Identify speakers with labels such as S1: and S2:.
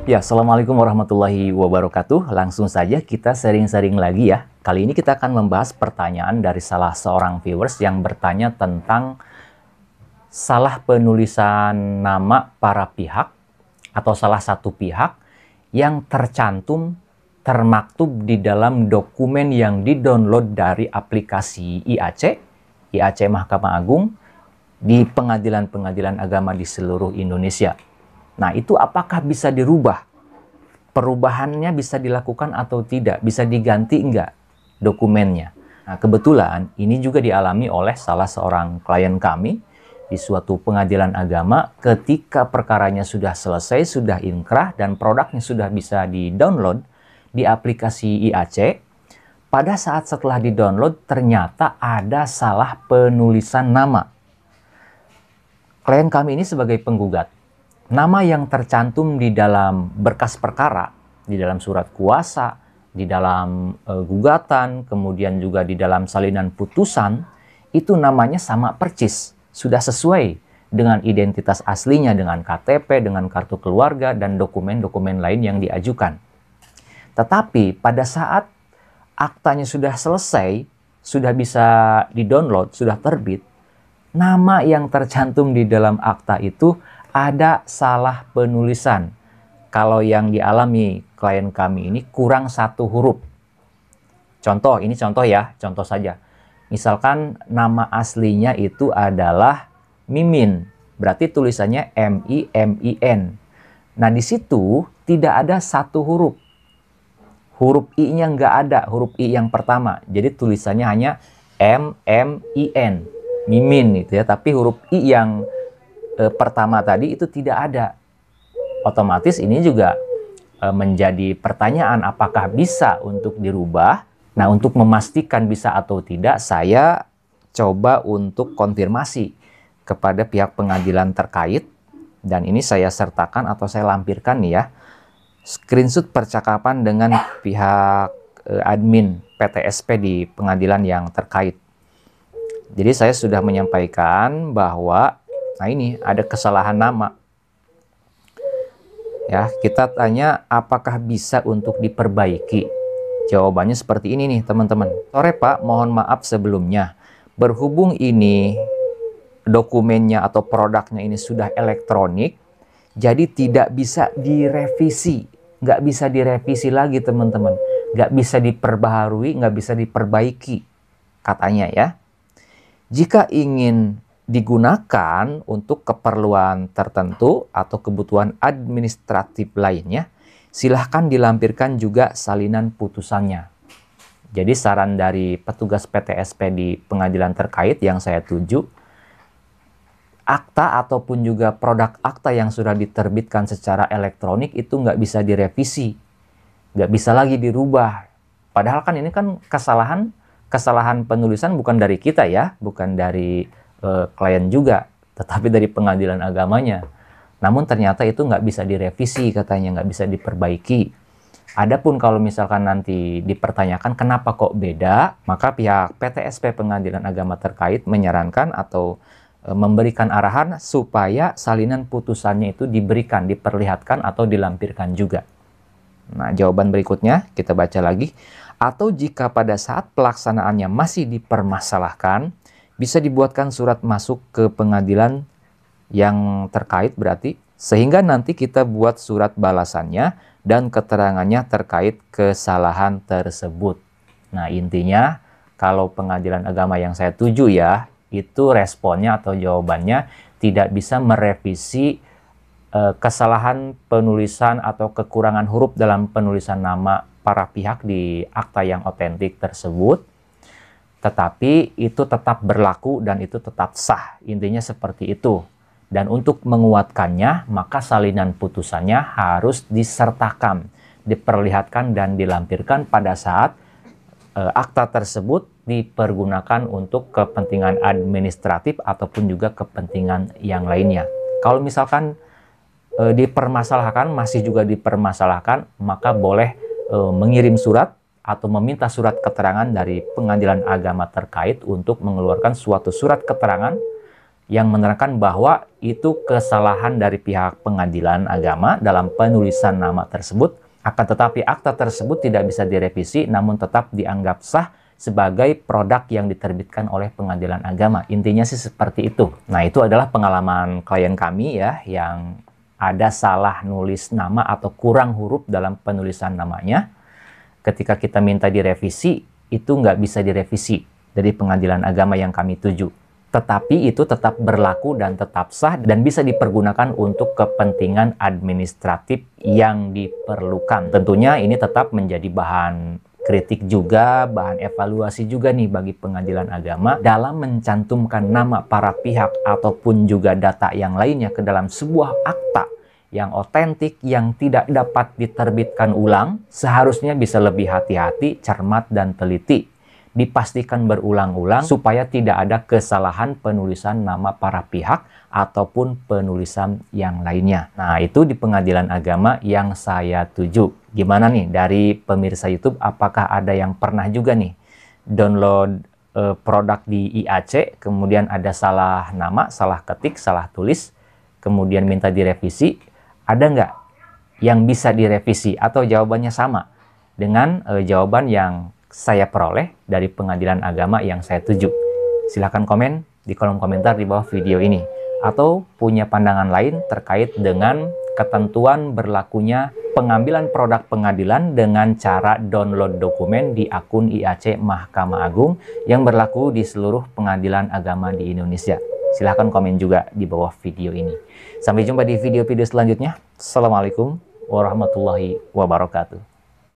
S1: Ya, Assalamualaikum warahmatullahi wabarakatuh. Langsung saja kita sharing-sharing lagi ya. Kali ini kita akan membahas pertanyaan dari salah seorang viewers yang bertanya tentang salah penulisan nama para pihak atau salah satu pihak yang termaktub di dalam dokumen yang di-download dari aplikasi IAC Mahkamah Agung di pengadilan-pengadilan agama di seluruh Indonesia. Nah, itu apakah bisa dirubah? Perubahannya bisa dilakukan atau tidak? Bisa diganti enggak dokumennya? Nah, kebetulan ini juga dialami oleh salah seorang klien kami di suatu pengadilan agama ketika perkaranya sudah selesai, sudah inkrah, dan produknya sudah bisa di-download di aplikasi IAC. Pada saat setelah di-download, ternyata ada salah penulisan nama. Klien kami ini sebagai penggugat. Nama yang tercantum di dalam berkas perkara, di dalam surat kuasa, di dalam gugatan, kemudian juga di dalam salinan putusan, itu namanya sama percis. Sudah sesuai dengan identitas aslinya, dengan KTP, dengan kartu keluarga, dan dokumen-dokumen lain yang diajukan. Tetapi pada saat aktanya sudah selesai, sudah bisa di-download, sudah terbit, nama yang tercantum di dalam akta itu ada salah penulisan. Kalau yang dialami klien kami ini kurang satu huruf. Contoh, ini contoh ya, contoh saja. Misalkan nama aslinya itu adalah Mimin, berarti tulisannya M-I-M-I-N. Nah, di situ tidak ada satu huruf. Huruf I-nya nggak ada, huruf I yang pertama. Jadi tulisannya hanya M-M-I-N, Mimin gitu ya. Tapi huruf I yang pertama tadi itu tidak ada. Otomatis ini juga menjadi pertanyaan apakah bisa untuk dirubah. Nah, untuk memastikan bisa atau tidak, saya coba untuk konfirmasi kepada pihak pengadilan terkait. Dan ini saya sertakan atau saya lampirkan nih ya, screenshot percakapan dengan pihak admin PTSP di pengadilan yang terkait. Jadi saya sudah menyampaikan bahwa nah ini ada kesalahan nama. Ya, kita tanya apakah bisa untuk diperbaiki. Jawabannya seperti ini nih teman-teman. Sore Pak, mohon maaf sebelumnya. Berhubung ini dokumennya atau produknya ini sudah elektronik, jadi tidak bisa direvisi. Nggak bisa direvisi lagi teman-teman. Nggak bisa diperbaharui, nggak bisa diperbaiki. Katanya ya. Jika ingin digunakan untuk keperluan tertentu atau kebutuhan administratif lainnya, silahkan dilampirkan juga salinan putusannya. Jadi saran dari petugas PTSP di pengadilan terkait yang saya tuju, akta ataupun juga produk akta yang sudah diterbitkan secara elektronik itu nggak bisa direvisi, nggak bisa lagi dirubah. Padahal kan ini kan kesalahan penulisan bukan dari kita ya, bukan dari klien juga, tetapi dari pengadilan agamanya. Namun ternyata itu nggak bisa direvisi katanya, nggak bisa diperbaiki. Adapun kalau misalkan nanti dipertanyakan kenapa kok beda, maka pihak PTSP pengadilan agama terkait menyarankan atau memberikan arahan supaya salinan putusannya itu diberikan, diperlihatkan atau dilampirkan juga. Nah, jawaban berikutnya kita baca lagi. Atau jika pada saat pelaksanaannya masih dipermasalahkan, bisa dibuatkan surat masuk ke pengadilan yang terkait berarti, sehingga nanti kita buat surat balasannya dan keterangannya terkait kesalahan tersebut. Nah, intinya kalau pengadilan agama yang saya tuju ya, itu responnya atau jawabannya tidak bisa merevisi kesalahan penulisan atau kekurangan huruf dalam penulisan nama para pihak di akta yang otentik tersebut. Tetapi itu tetap berlaku dan itu tetap sah. Intinya seperti itu. Dan untuk menguatkannya, maka salinan putusannya harus disertakan, diperlihatkan dan dilampirkan pada saat akta tersebut dipergunakan untuk kepentingan administratif ataupun juga kepentingan yang lainnya. Kalau misalkan dipermasalahkan, masih juga dipermasalahkan, maka boleh mengirim surat atau meminta surat keterangan dari pengadilan agama terkait untuk mengeluarkan suatu surat keterangan yang menerangkan bahwa itu kesalahan dari pihak pengadilan agama dalam penulisan nama tersebut. Akan tetapi akta tersebut tidak bisa direvisi, namun tetap dianggap sah sebagai produk yang diterbitkan oleh pengadilan agama. Intinya sih seperti itu. Nah, itu adalah pengalaman klien kami ya, yang ada salah nulis nama atau kurang huruf dalam penulisan namanya. Ketika kita minta direvisi, itu nggak bisa direvisi dari pengadilan agama yang kami tuju. Tetapi itu tetap berlaku dan tetap sah dan bisa dipergunakan untuk kepentingan administratif yang diperlukan. Tentunya ini tetap menjadi bahan kritik juga, bahan evaluasi juga nih bagi pengadilan agama dalam mencantumkan nama para pihak ataupun juga data yang lainnya ke dalam sebuah akta yang otentik, yang tidak dapat diterbitkan ulang. Seharusnya bisa lebih hati-hati, cermat, dan teliti. Dipastikan berulang-ulang supaya tidak ada kesalahan penulisan nama para pihak ataupun penulisan yang lainnya. Nah, itu di pengadilan agama yang saya tuju. Gimana nih dari pemirsa YouTube, apakah ada yang pernah juga nih download produk di IAC, kemudian ada salah nama, salah ketik, salah tulis, kemudian minta direvisi? Ada nggak yang bisa direvisi atau jawabannya sama dengan jawaban yang saya peroleh dari pengadilan agama yang saya tuju? Silahkan komen di kolom komentar di bawah video ini. Atau punya pandangan lain terkait dengan ketentuan berlakunya pengambilan produk pengadilan dengan cara download dokumen di akun IAC Mahkamah Agung yang berlaku di seluruh pengadilan agama di Indonesia. Silahkan komen juga di bawah video ini. Sampai jumpa di video-video selanjutnya. Assalamualaikum warahmatullahi wabarakatuh.